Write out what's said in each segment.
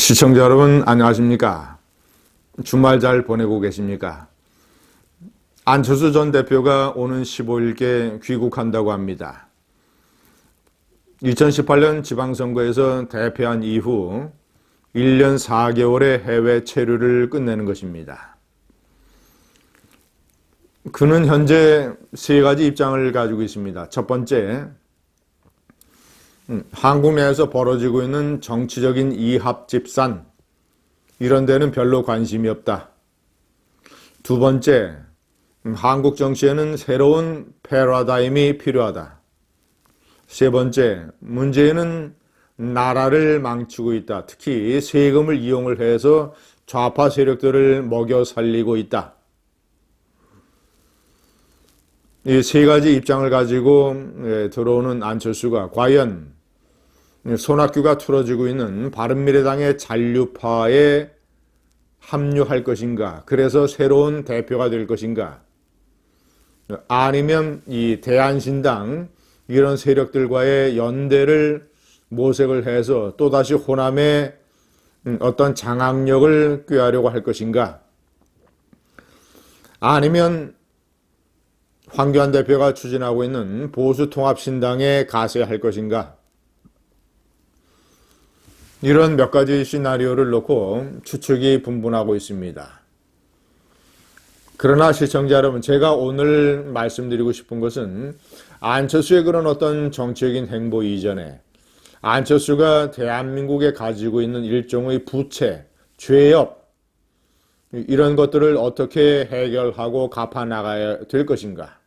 시청자 여러분 안녕하십니까? 주말 잘 보내고 계십니까? 안철수 전 대표가 오는 15일께 귀국한다고 합니다. 2018년 지방선거에서 대패한 이후 1년 4개월의 해외 체류를 끝내는 것입니다. 그는 현재 세 가지 입장을 가지고 있습니다. 첫 번째, 한국 내에서 벌어지고 있는 정치적인 이합집산, 이런 데는 별로 관심이 없다. 두 번째, 한국 정치에는 새로운 패러다임이 필요하다. 세 번째, 문제는 나라를 망치고 있다. 특히 세금을 이용을 해서 좌파 세력들을 먹여 살리고 있다. 이 세 가지 입장을 가지고 들어오는 안철수가 과연 손학규가 틀어지고 있는 바른미래당의 잔류파에 합류할 것인가? 그래서 새로운 대표가 될 것인가? 아니면 이 대한신당 이런 세력들과의 연대를 모색을 해서 또다시 호남의 어떤 장악력을 꾀하려고 할 것인가? 아니면 황교안 대표가 추진하고 있는 보수통합신당에 가세할 것인가? 이런 몇 가지 시나리오를 놓고 추측이 분분하고 있습니다. 그러나 시청자 여러분, 제가 오늘 말씀드리고 싶은 것은 안철수의 그런 어떤 정치적인 행보 이전에 안철수가 대한민국에 가지고 있는 일종의 부채, 죄업, 이런 것들을 어떻게 해결하고 갚아나가야 될 것인가?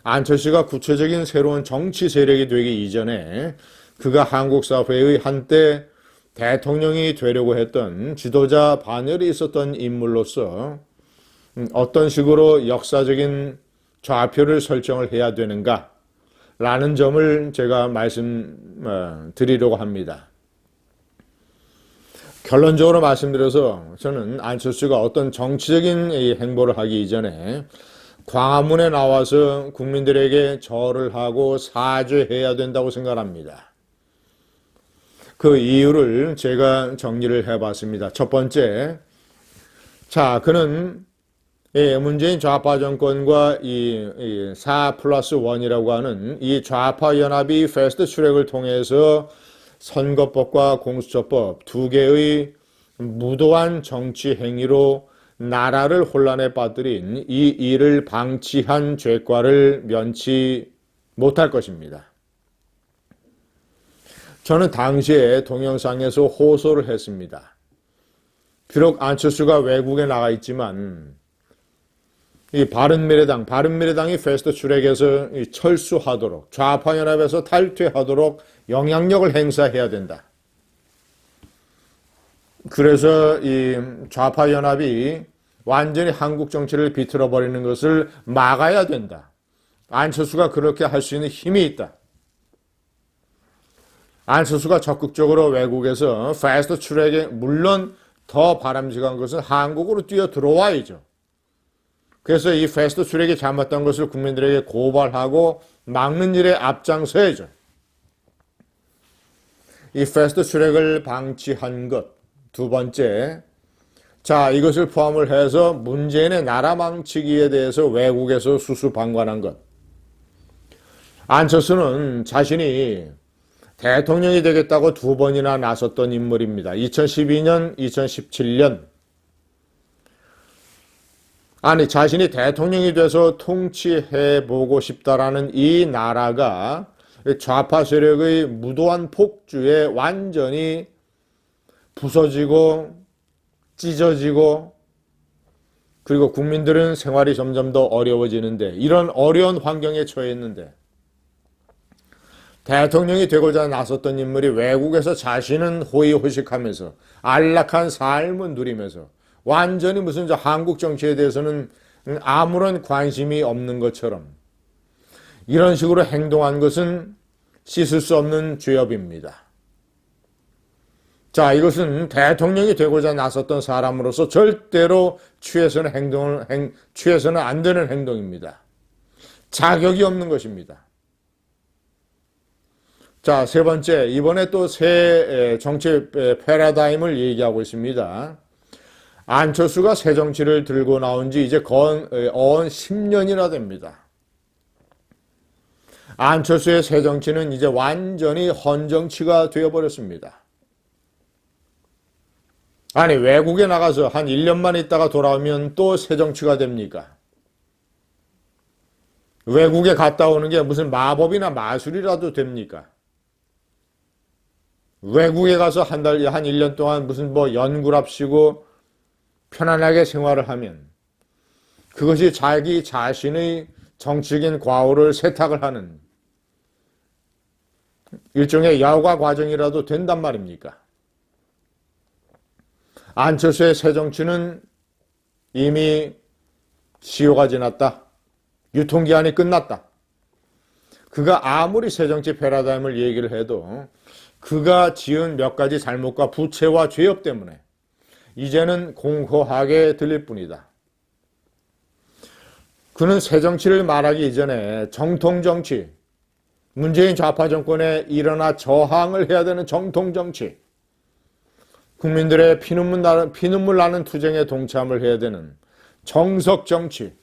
안철수가 구체적인 새로운 정치 세력이 되기 이전에 그가 한국 사회의 한때 대통령이 되려고 했던 지도자 반열에 있었던 인물로서 어떤 식으로 역사적인 좌표를 설정을 해야 되는가 라는 점을 제가 말씀드리려고 합니다. 결론적으로 말씀드려서 저는 안철수가 어떤 정치적인 행보를 하기 이전에 광화문에 나와서 국민들에게 절을 하고 사죄해야 된다고 생각합니다. 그 이유를 제가 정리를 해봤습니다. 첫 번째, 그는 문재인 좌파 정권과 이 4+1이라고 하는 이 좌파 연합이 패스트 트랙을 통해서 선거법과 공수처법 두 개의 무도한 정치 행위로 나라를 혼란에 빠뜨린 이 일을 방치한 죄과를 면치 못할 것입니다. 저는 당시에 동영상에서 호소를 했습니다. 비록 안철수가 외국에 나가 있지만 이 바른미래당이 패스트 트랙에서 철수하도록, 좌파연합에서 탈퇴하도록 영향력을 행사해야 된다. 그래서 이 좌파연합이 완전히 한국 정치를 비틀어버리는 것을 막아야 된다. 안철수가 그렇게 할 수 있는 힘이 있다. 안철수가 적극적으로 외국에서 패스트 트랙에, 물론 더 바람직한 것은 한국으로 뛰어 들어와야죠. 그래서 이 패스트 트랙이 잘못된 것을 국민들에게 고발하고 막는 일에 앞장서야죠. 이 패스트 트랙을 방치한 것. 두 번째, 이것을 포함을 해서 문재인의 나라 망치기에 대해서 외국에서 수수방관한 것. 안철수는 자신이 대통령이 되겠다고 두 번이나 나섰던 인물입니다. 2012년, 2017년. 자신이 대통령이 돼서 통치해보고 싶다라는 이 나라가 좌파 세력의 무도한 폭주에 완전히 부서지고 찢어지고, 그리고 국민들은 생활이 점점 더 어려워지는데, 이런 어려운 환경에 처해 있는데 대통령이 되고자 나섰던 인물이 외국에서 자신은 호의호식하면서 안락한 삶을 누리면서 완전히 무슨 한국 정치에 대해서는 아무런 관심이 없는 것처럼 이런 식으로 행동한 것은 씻을 수 없는 죄업입니다. 이것은 대통령이 되고자 나섰던 사람으로서 절대로 취해서는 안 되는 행동입니다. 자격이 없는 것입니다. 자, 세 번째, 이번에 또 새 정치 패러다임을 얘기하고 있습니다. 안철수가 새 정치를 들고 나온 지 이제 거의 10년이나 됩니다. 안철수의 새 정치는 이제 완전히 헌정치가 되어버렸습니다. 아니, 외국에 나가서 한 1년만 있다가 돌아오면 또 새 정치가 됩니까? 외국에 갔다 오는 게 무슨 마법이나 마술이라도 됩니까? 외국에 가서 한 1년 동안 무슨 연구랍시고 편안하게 생활을 하면 그것이 자기 자신의 정치적인 과오를 세탁을 하는 일종의 여가 과정이라도 된단 말입니까? 안철수의 새 정치는 이미 시효가 지났다. 유통기한이 끝났다. 그가 아무리 새 정치 패러다임을 얘기를 해도 그가 지은 몇 가지 잘못과 부채와 죄업 때문에 이제는 공허하게 들릴 뿐이다. 그는 새 정치를 말하기 이전에 정통 정치, 문재인 좌파 정권에 일어나 저항을 해야 되는 정통 정치, 국민들의 피눈물 나는 투쟁에 동참을 해야 되는 정석 정치,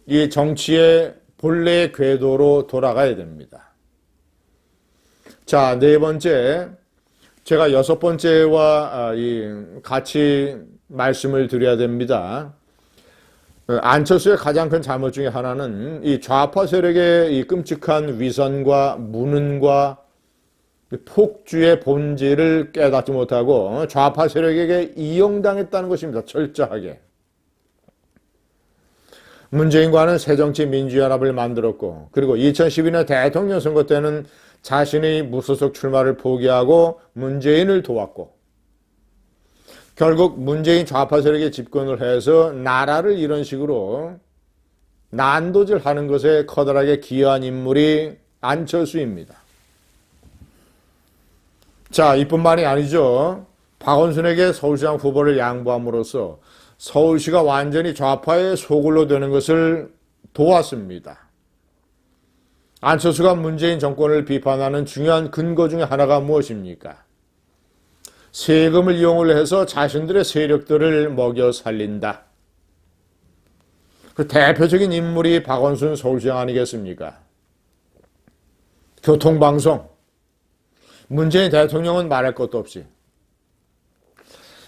이 정치의 본래의 궤도로 돌아가야 됩니다. 자, 네 번째, 제가 여섯 번째와 같이 말씀을 드려야 됩니다. 안철수의 가장 큰 잘못 중에 하나는 이 좌파 세력의 이 끔찍한 위선과 무능과 폭주의 본질을 깨닫지 못하고 좌파 세력에게 이용당했다는 것입니다. 철저하게. 문재인과는 새정치민주연합을 만들었고 그리고 2012년 대통령 선거 때는 자신의 무소속 출마를 포기하고 문재인을 도왔고 결국 문재인 좌파 세력의 집권을 해서 나라를 이런 식으로 난도질하는 것에 커다랗게 기여한 인물이 안철수입니다. 자, 이뿐만이 아니죠. 박원순에게 서울시장 후보를 양보함으로써 서울시가 완전히 좌파의 소굴로 되는 것을 도왔습니다. 안철수가 문재인 정권을 비판하는 중요한 근거 중에 하나가 무엇입니까? 세금을 이용을 해서 자신들의 세력들을 먹여 살린다. 그 대표적인 인물이 박원순 서울시장 아니겠습니까? 교통방송. 문재인 대통령은 말할 것도 없이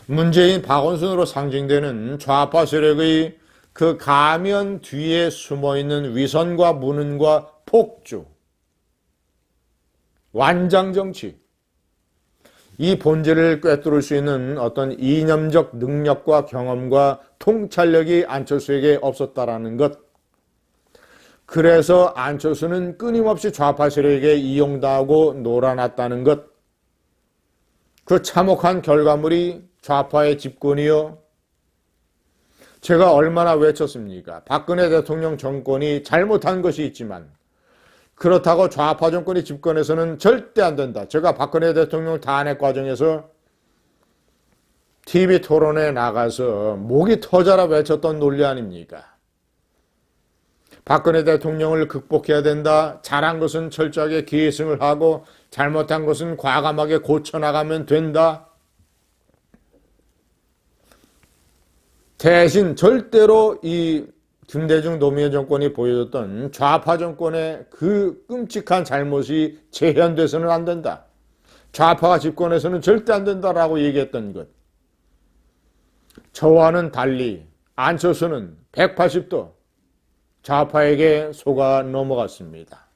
문재인 박원순으로 상징되는 좌파 세력의 그 가면 뒤에 숨어있는 위선과 무능과 폭주, 완장정치, 이 본질을 꿰뚫을 수 있는 어떤 이념적 능력과 경험과 통찰력이 안철수에게 없었다라는 것. 그래서 안철수는 끊임없이 좌파 세력에게 이용당하고 놀아났다는 것. 그 참혹한 결과물이 좌파의 집권이요. 제가 얼마나 외쳤습니까? 박근혜 대통령 정권이 잘못한 것이 있지만 그렇다고 좌파 정권이 집권해서는 절대 안 된다. 제가 박근혜 대통령 탄핵 과정에서 TV 토론에 나가서 목이 터져라 외쳤던 논리 아닙니까? 박근혜 대통령을 극복해야 된다. 잘한 것은 철저하게 계승을 하고 잘못한 것은 과감하게 고쳐나가면 된다. 대신 절대로 이 김대중 노무현 정권이 보여줬던 좌파 정권의 그 끔찍한 잘못이 재현돼서는 안 된다. 좌파가 집권해서는 절대 안 된다라고 얘기했던 것. 저와는 달리 안철수는 180도 좌파에게 속아 넘어갔습니다.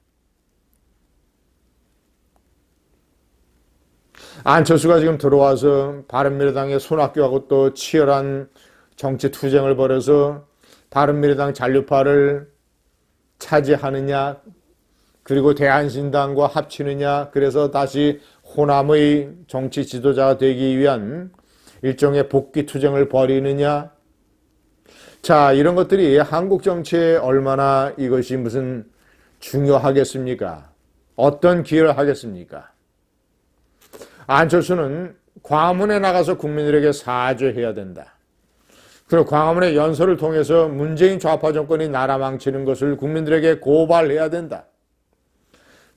안철수가 지금 들어와서 바른미래당의 손학규하고 또 치열한 정치 투쟁을 벌여서 바른미래당 잔류파를 차지하느냐, 그리고 대한신당과 합치느냐, 그래서 다시 호남의 정치 지도자가 되기 위한 일종의 복귀 투쟁을 벌이느냐. 자, 이런 것들이 한국 정치에 얼마나 이것이 무슨 중요하겠습니까? 어떤 기여를 하겠습니까? 안철수는 광화문에 나가서 국민들에게 사죄해야 된다. 그리고 광화문의 연설을 통해서 문재인 좌파 정권이 나라 망치는 것을 국민들에게 고발해야 된다.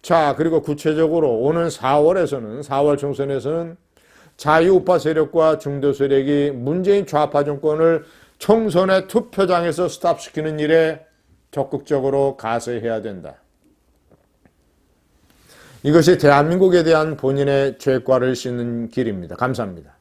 자, 그리고 구체적으로 오는 4월 총선에서는 자유우파 세력과 중도 세력이 문재인 좌파 정권을 총선의 투표장에서 스탑시키는 일에 적극적으로 가세해야 된다. 이것이 대한민국에 대한 본인의 죄과를 씻는 길입니다. 감사합니다.